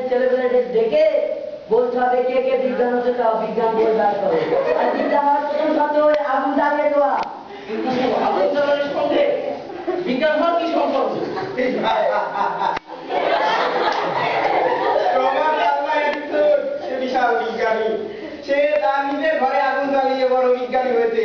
ছেলেপেলেদের ডেকে বলতে হবে কে কে বিজ্ঞান হচ্ছে তা বিজ্ঞান বই বার করো। আর বিজ্ঞান হওয়ার প্রথম শর্ত হয়ে আগুন জ্বালিয়ে দেওয়া। আগুন জ্বালানোর সঙ্গে বিজ্ঞান হওয়ার কি সম্পর্ক? সে বিশাল বিজ্ঞানী, সে তার নিজের ঘরে আগুন জ্বালিয়ে বড় বিজ্ঞানী হয়েছে।